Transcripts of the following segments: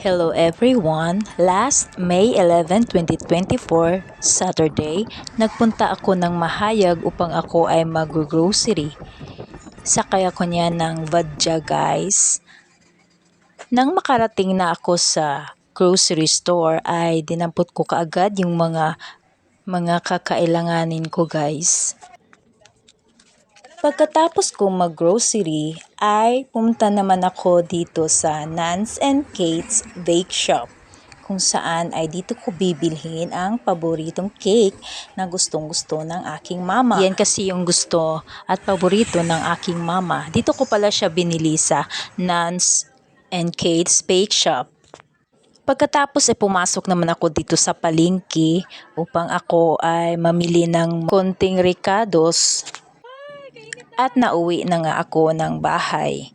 Hello everyone! Last May 11, 2024, Saturday, nagpunta ako ng Mahayag upang ako ay mag-grocery. Sakay ako niya ng Vadya guys. Nang makarating na ako sa grocery store ay dinampot ko kaagad yung mga kakailanganin ko guys. Pagkatapos kong mag-grocery ay pumunta naman ako dito sa Nans and Kate's Bake Shop kung saan ay dito ko bibilhin ang paboritong cake na gustong-gusto ng aking mama. Yan kasi yung gusto at paborito ng aking mama. Dito ko pala siya binili sa Nans and Kate's Bake Shop. Pagkatapos ay pumasok naman ako dito sa palengke upang ako ay mamili ng konting ricados. At nauwi na nga ako ng bahay.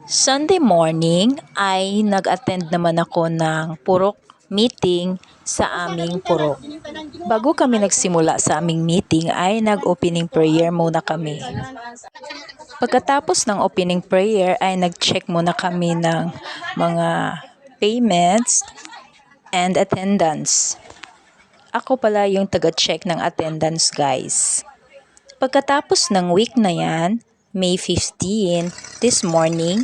Sunday morning ay nag-attend naman ako ng purok meeting sa aming purok. Bago kami nagsimula sa aming meeting ay nag-opening prayer muna kami. Pagkatapos ng opening prayer ay nag-check muna kami ng mga payments and attendance. Ako pala yung taga-check ng attendance guys. Pagkatapos ng week na yan, May 15, this morning,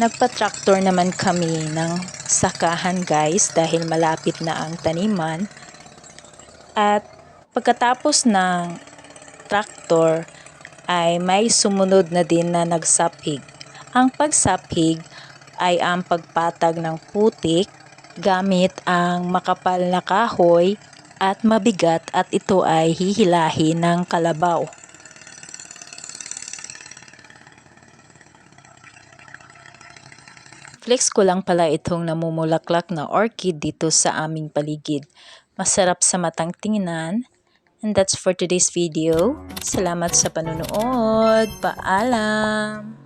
nagpa-tractor naman kami ng sakahan guys dahil malapit na ang taniman. At pagkatapos ng tractor ay may sumunod na din na nagsapig. Ang pagsapig ay ang pagpatag ng putik gamit ang makapal na kahoy at mabigat at ito ay hihilahin ng kalabaw. Flex ko lang pala itong namumulaklak na orchid dito sa aming paligid. Masarap sa matang tingnan. And that's for today's video. Salamat sa panunood. Paalam!